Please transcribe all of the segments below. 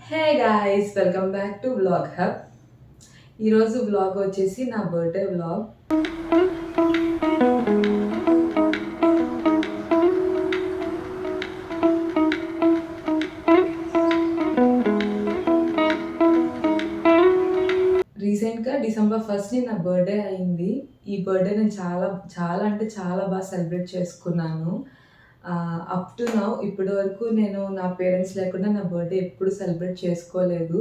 Hey guys, welcome back to vlog hub. ఈరోజు vlog వచ్చేసి నా బర్త్డే వ్లాగ్. రీసెంట్గా డిసెంబర్ 1st నా బర్త్డే అయింది. ఈ బర్త్డే నేను చాలా చాలా అంటే చాలా బాగా సెలబ్రేట్ చేసుకున్నాను. అప్ టు నౌ ఇప్పటి వరకు నేను నా పేరెంట్స్ లేకుండా నా బర్త్డే ఎప్పుడు సెలబ్రేట్ చేసుకోలేదు.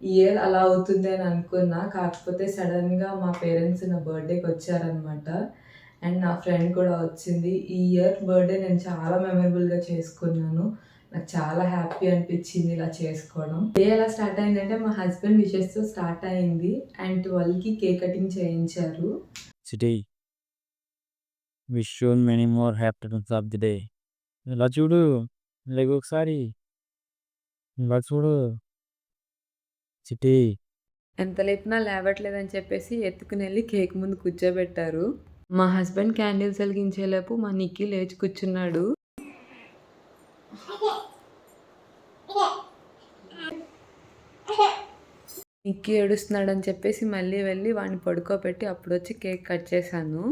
ఈ ఇయర్ అలా అవుతుంది అని అనుకున్నా. కాకపోతే సడన్గా మా పేరెంట్స్ నా బర్త్డేకి వచ్చారనమాట. అండ్ నా ఫ్రెండ్ కూడా వచ్చింది. ఈ ఇయర్ బర్త్డే నేను చాలా మెమరబుల్గా చేసుకున్నాను. నాకు చాలా హ్యాపీ అనిపించింది ఇలా చేసుకోవడం. డే ఎలా స్టార్ట్ అయిందంటే మా హస్బెండ్ విషెస్తో స్టార్ట్ అయింది. అండ్ 12కి కేక్ కటింగ్ చేయించారు. Today, wish you many more happiness of the day. ఇలా చూడు లేకు ఒకసారి ఇలా చూడు చిటి ఎంత లేపినా లేవట్లేదని చెప్పేసి ఎత్తుకుని వెళ్ళి కేక్ ముందు కూర్చోబెట్టారు. మా హస్బెండ్ క్యాండిల్స్ వెలిగించేలోపు మా నిక్కీ లేచి కూర్చున్నాడు. నిక్కీ ఏడుస్తున్నాడని చెప్పేసి మళ్ళీ వెళ్ళి వాడిని పడుకోబెట్టి అప్పుడు వచ్చి కేక్ కట్ చేశాను.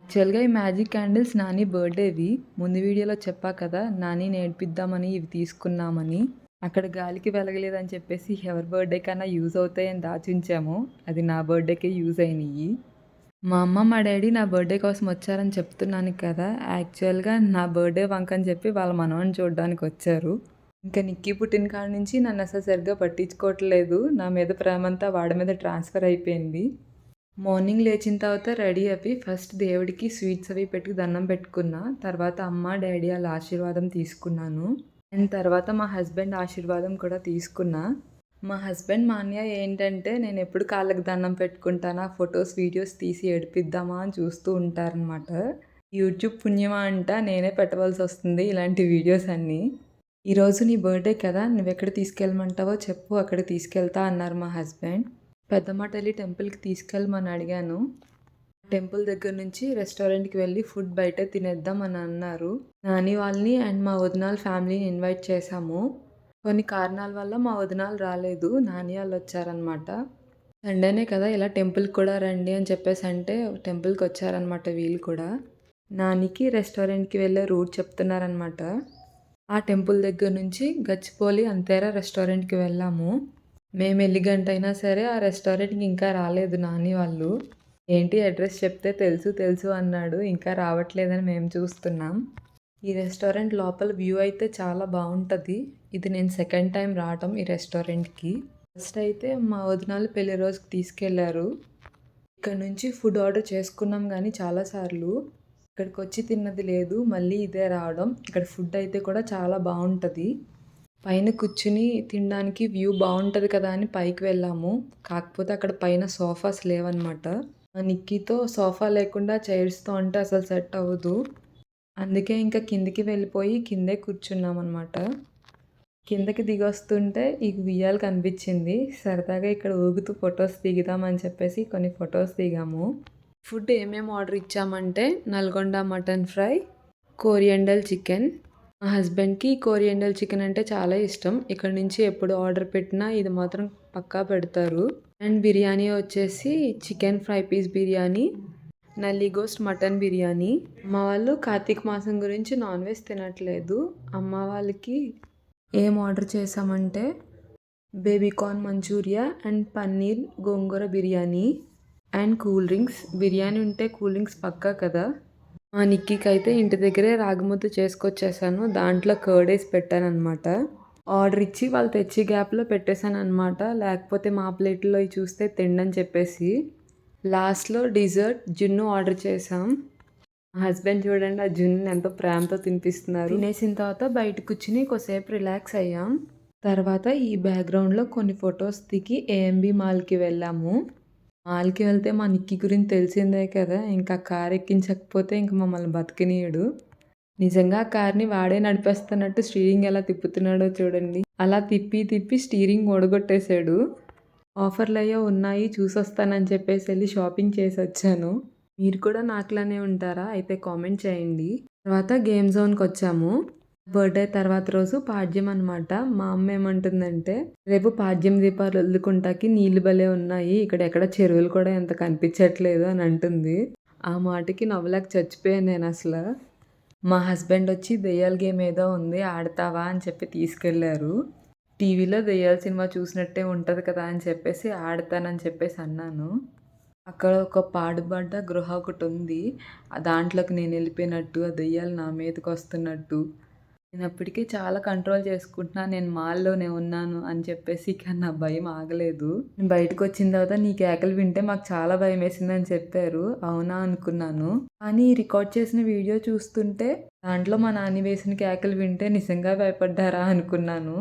యాక్చువల్గా ఈ మ్యాజిక్ క్యాండిల్స్ నాని బర్త్డేవి. ముందు వీడియోలో చెప్పా కదా, నాని నేర్పిద్దామని ఇవి తీసుకున్నామని. అక్కడ గాలికి వెలగలేదని చెప్పేసి ఎవరి బర్త్డే కన్నా యూజ్ అవుతాయని దాచుంచాము. అది నా బర్త్డేకే యూజ్ అయినాయి. మా అమ్మ మా డాడీ నా బర్త్డే కోసం వచ్చారని చెప్తున్నాను కదా, యాక్చువల్గా నా బర్త్డే వంకని చెప్పి వాళ్ళ మనవని చూడడానికి వచ్చారు. ఇంకా నిక్కీ పుట్టిన కాడ నుంచి నన్ను అసలు సరిగ్గా పట్టించుకోవట్లేదు. నా మీద ప్రేమంతా వాడి మీద ట్రాన్స్ఫర్ అయిపోయింది. మార్నింగ్ లేచిన తర్వాత రెడీ అయ్యి ఫస్ట్ దేవుడికి స్వీట్స్ అవి పెట్టి దండం పెట్టుకున్నా. తర్వాత అమ్మ డాడీ వాళ్ళ ఆశీర్వాదం తీసుకున్నాను. అండ్ తర్వాత మా హస్బెండ్ ఆశీర్వాదం కూడా తీసుకున్నా. మా హస్బెండ్ మా అన్నయ్య ఏంటంటే నేను ఎప్పుడు కాళ్ళకి దండం పెట్టుకుంటానా, ఫొటోస్ వీడియోస్ తీసి ఏడిపిద్దామా అని చూస్తూ ఉంటారనమాట. యూట్యూబ్ పుణ్యమా అంట నేనే పెట్టవలసి వస్తుంది ఇలాంటి వీడియోస్ అన్నీ. ఈరోజు నీ బర్త్డే కదా, నువ్వెక్కడ తీసుకెళ్ళమంటావో చెప్పు, అక్కడ తీసుకెళ్తా అన్నారు మా హస్బెండ్. పెద్దమ్మ టెంపుల్కి తీసుకెళ్ళమని అడిగాను. టెంపుల్ దగ్గర నుంచి రెస్టారెంట్కి వెళ్ళి ఫుడ్ బయట తినేద్దాం అని అన్నారు. నాని వాళ్ళని అండ్ మా వదినాల ఫ్యామిలీని ఇన్వైట్ చేశాము. కొన్ని కారణాల వల్ల మా వదినాలు రాలేదు, నాని వాళ్ళు వచ్చారనమాట. సండేనే కదా, ఇలా టెంపుల్కి కూడా రండి అని చెప్పేసి అంటే టెంపుల్కి వచ్చారనమాట వీళ్ళు కూడా. నానికి రెస్టారెంట్కి వెళ్ళే రూట్ చెప్తున్నారనమాట. ఆ టెంపుల్ దగ్గర నుంచి గచ్చిపోలి అంతేరా రెస్టారెంట్కి వెళ్ళాము. మేము వెళ్ళి గంట అయినా సరే ఆ రెస్టారెంట్కి ఇంకా రాలేదు నాని వాళ్ళు. ఏంటి అడ్రస్ చెప్తే తెలుసు తెలుసు అన్నాడు, ఇంకా రావట్లేదని మేము చూస్తున్నాం. ఈ రెస్టారెంట్ లోపల వ్యూ అయితే చాలా బాగుంటుంది. ఇది నేను సెకండ్ టైం రావటం ఈ రెస్టారెంట్కి. ఫస్ట్ అయితే మా వదినాలు పెళ్లి రోజుకి తీసుకెళ్లారు. ఇక్కడ నుంచి ఫుడ్ ఆర్డర్ చేసుకున్నాం కానీ చాలాసార్లు ఇక్కడికి వచ్చి తిన్నది లేదు, మళ్ళీ ఇదే రావడం. ఇక్కడ ఫుడ్ అయితే కూడా చాలా బాగుంటుంది. పైన కూర్చుని తినడానికి వ్యూ బాగుంటుంది కదా అని పైకి వెళ్ళాము. కాకపోతే అక్కడ పైన సోఫాస్ లేవన్నమాట. నిక్కీతో సోఫా లేకుండా చైర్స్తో అంటే అసలు సెట్ అవ్వదు. అందుకే ఇంకా కిందికి వెళ్ళిపోయి కిందే కూర్చున్నాం అనమాట. కిందకి దిగొస్తుంటే ఈ ఉయ్యాలు కనిపించింది. సరదాగా ఇక్కడ ఊగుతూ ఫొటోస్ దిగుదామని చెప్పేసి కొన్ని ఫొటోస్ దిగాము. ఫుడ్ ఏమేమి ఆర్డర్ ఇచ్చామంటే Nalgonda mutton fry, coriander chicken. మా హస్బెండ్కి కోరియండల్ చికెన్ అంటే చాలా ఇష్టం. ఇక్కడ నుంచి ఎప్పుడు ఆర్డర్ పెట్టినా ఇది మాత్రం పక్కా పెడతారు. అండ్ బిర్యానీ వచ్చేసి చికెన్ ఫ్రై పీస్ బిర్యానీ, నల్లి గోస్ట్ మటన్ బిర్యానీ. అమ్మ వాళ్ళు కార్తీక మాసం గురించి నాన్ వెజ్ తినట్లేదు. అమ్మ వాళ్ళకి ఏం ఆర్డర్ చేసామంటే baby corn manchurian and paneer gongura biryani and cool drinks. Biryani ఉంటే కూల్ డ్రింక్స్ పక్కా కదా. మా నిక్కీకి అయితే ఇంటి దగ్గరే రాగిముద్ద చేసుకొచ్చేసాను. దాంట్లో కర్డ్ వేసి పెట్టాను అనమాట. ఆర్డర్ ఇచ్చి వాళ్ళు తెచ్చి గ్యాప్లో పెట్టేశాను అనమాట. లేకపోతే మా ప్లేట్లో చూస్తే తిండని చెప్పేసి. లాస్ట్లో డిజర్ట్ జున్ను ఆర్డర్ చేసాం. మా హస్బెండ్ చూడండి ఆ జున్ను ఎంతో ప్రేమతో తినిపిస్తున్నారు. తినేసిన తర్వాత బయట కూర్చుని కొద్దిసేపు రిలాక్స్ అయ్యాం. తర్వాత ఈ బ్యాక్గ్రౌండ్లో కొన్ని ఫొటోస్ దిగి ఏఎంబి మాల్కి వెళ్ళాము. మాల్కి వెళ్తే మా నిక్కీ గురించి తెలిసిందే కదా, ఇంకా కార్ ఎక్కించకపోతే ఇంక మమ్మల్ని బతికినీయడు. నిజంగా ఆ కార్ని వాడే నడిపేస్తున్నట్టు స్టీరింగ్ ఎలా తిప్పుతున్నాడో చూడండి. అలా తిప్పి తిప్పి స్టీరింగ్ ఓడగొట్టేశాడు. ఆఫర్లు అయ్యో ఉన్నాయి చూసొస్తానని చెప్పేసి వెళ్ళి షాపింగ్ చేసి వచ్చాను. మీరు కూడా నాకులానే ఉంటారా? అయితే కామెంట్ చేయండి. తర్వాత గేమ్ జోన్కి వచ్చాము. బర్త్డే తర్వాత రోజు పాడ్యం అనమాట. మా అమ్మ ఏమంటుందంటే, రేపు పాడ్యం దీపాలు వదులుకుంటాకి నీళ్ళు భలే ఉన్నాయి, ఇక్కడ ఎక్కడ చెరువులు కూడా ఎంత కనిపించట్లేదు అని అంటుంది. ఆ మాటకి నవ్వలేక చచ్చిపోయాను నేను అసలు. మా హస్బెండ్ వచ్చి దెయ్యాల గేమ్ ఏదో ఉంది ఆడతావా అని చెప్పి తీసుకెళ్లారు. టీవీలో దెయ్యాల సినిమా చూసినట్టే ఉంటుంది కదా అని చెప్పేసి ఆడతానని చెప్పేసి అన్నాను. అక్కడ ఒక పాడుబడ్డ గృహ ఒకటి ఉంది. దాంట్లోకి నేను వెళ్ళిపోయినట్టు, ఆ దెయ్యాలు నా మీదకి వస్తున్నట్టు. నేను అప్పటికే చాలా కంట్రోల్ చేసుకుంటున్నా, నేను మాల్లోనే ఉన్నాను అని చెప్పేసి, కానీ నా భయం ఆగలేదు. నేను బయటకు వచ్చిన తర్వాత నీ కేకలు వింటే మాకు చాలా భయం వేసిందని చెప్పారు. అవునా అనుకున్నాను. కానీ రికార్డ్ చేసిన వీడియో చూస్తుంటే దాంట్లో మా నాని వేసిన కేకలు వింటే నిజంగా భయపడ్డారా అనుకున్నాను.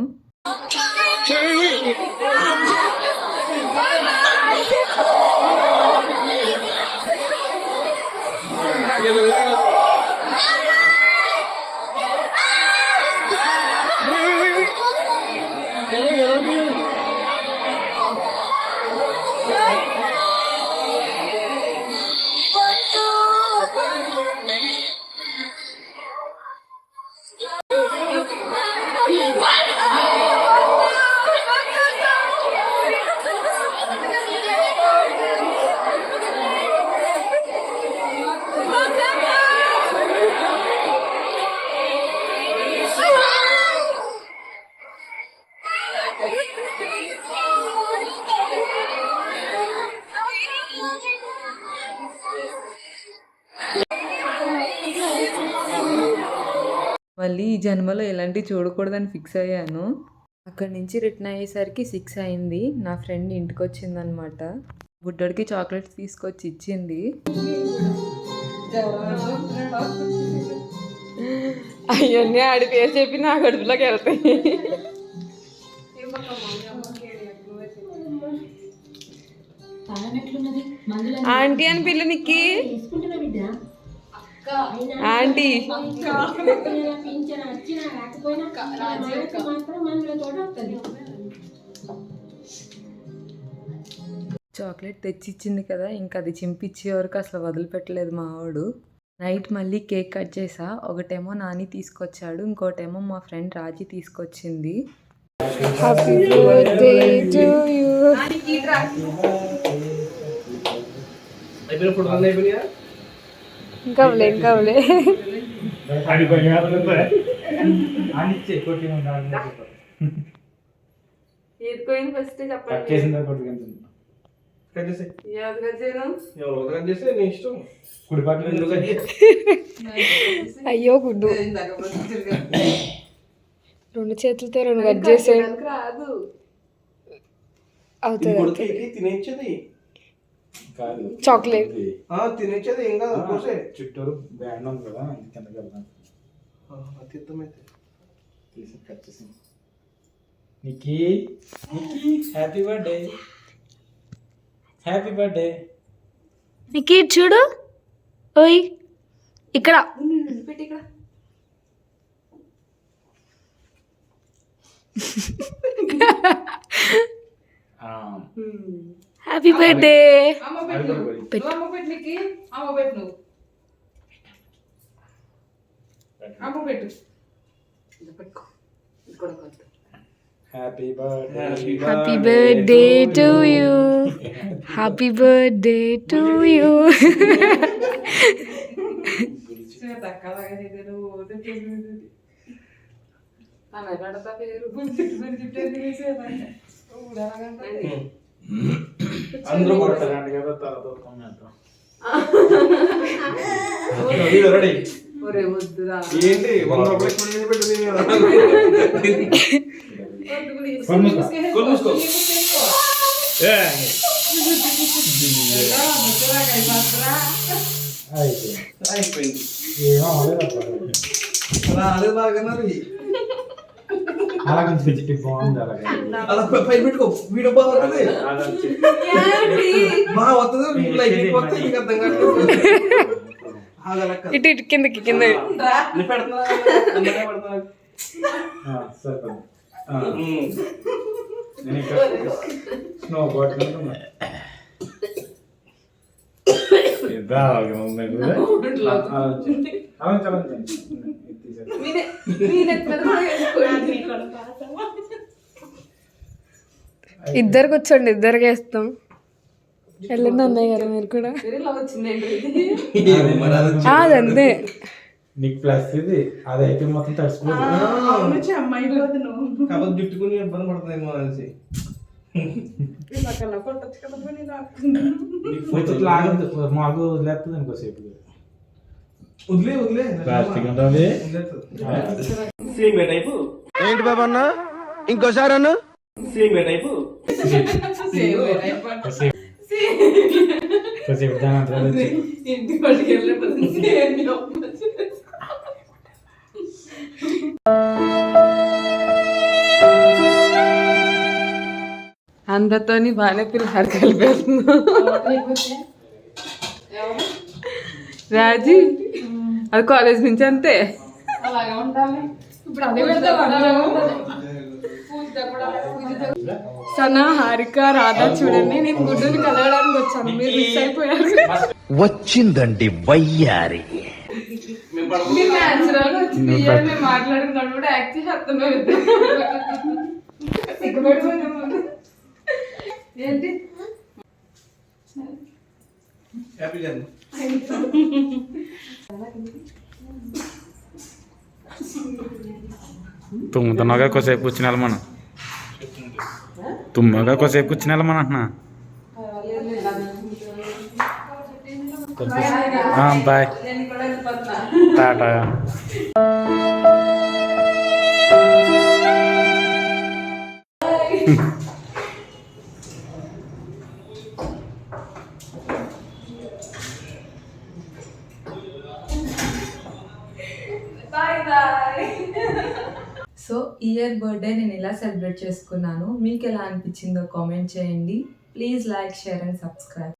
మళ్ళీ ఈ జన్మలో ఇలాంటివి చూడకూడదని ఫిక్స్ అయ్యాను. అక్కడి నుంచి రిటర్న్ అయ్యేసరికి 6 అయింది. నా ఫ్రెండ్ ఇంటికి వచ్చిందనమాట. బుడ్డోడికి చాక్లెట్స్ తీసుకొచ్చి ఇచ్చింది. అవన్నీ ఆడి పేరు చెప్పి నా గడుపులోకి వెళ్తాయి. ఆంటీ అని పిల్ల నీకి, ఆంటీ. చాక్లెట్ తెచ్చిచ్చింది కదా, ఇంకా అది చింపిచ్చే వరకు అసలు వదిలిపెట్టలేదు మా వాడు. నైట్ మళ్ళీ కేక్ కట్ చేసా. ఒకటేమో నాని తీసుకొచ్చాడు, ఇంకోటేమో మా ఫ్రెండ్ రాజీ తీసుకొచ్చింది. Happy birthday to you. ఇంకావులే ఇంకావులే. ఏది పోయింది ఫస్ట్ చెప్పండి. అయ్యో గుడ్డు, 2 చేతులతో 2 కట్ చేసే అవుతుంది. చాక్లెట్ తినేది ఏం కాదు, చుట్టూరు బ్యాండ్ ఉంది కదా, కిందకి వెళ్దాం. Nikki happy birthday, happy birthday. Nikki చూడు, ఓయ్ ఇక్కడ ఇక్కడ happy birthday. Happy birthday, happy birthday to you, happy birthday to you. అందరూ కొడతారండి కదా, తర్వాత ఏంటి 100 రూపాయలు పెట్టి అయిపోయింది. అదే బాగా అలా కొంచెం బాగుంది. అలా పైన పెట్టుకో, వీడియో బాగుంటుంది, బాగా వస్తుంది. మీకు అర్థం కాదు. ఇటు ఇటు కిందకి కింద స్నో బాటిల్ ఇద్దరు కూర్చోండి, ఇద్దరికి వేస్తాం. వెళ్ళండి అన్నయ్య గారు మీరు కూడా. అదంతే. నీకు ప్లస్ ఇది అదైతే మొత్తం తడిసిపోతుంది. కాబట్టి జుట్టుకుని ఇబ్బంది పడుతుందేమో అనేసి మాకు వదిలేస్తుంది ఇంకోసేపు. వదిలే ప్లాస్టిక్ ఉంటుంది. ఏంటి బాబా అన్న ఇంకోసారి అన్న కొద్దిసేపు దాని అంతా వచ్చి అందరితోని బాగానే పిల్లలు కలిపేస్తున్నాం. రాజీ అది కాలేజ్ నుంచి అంతే. సనా, హారిక, రాధా చూడండి, నేను గుడ్డుని కలగడానికి వచ్చాను, మీరు మిస్ అయిపోయారు. వచ్చిందండి వయ్యారి. మాట్లాడుకున్నాడు కూడా యాక్ట్ చేస్తామే. ఏంటి హ్యాపీ జర్నీ. తుమ్ముతున్నాగా కొద్దిసేపు కూర్చుని వెళ్ళమను. తుమ్మగా కొద్దిసేపు కూర్చుని వెళ్ళమని అంటున్నా. Bye tata. So year birthday నేను ఇలా సెలబ్రేట్ చేసుకున్నాను. మీకు ఎలా అనిపించిందో కామెంట్ చేయండి. Please like, share and subscribe.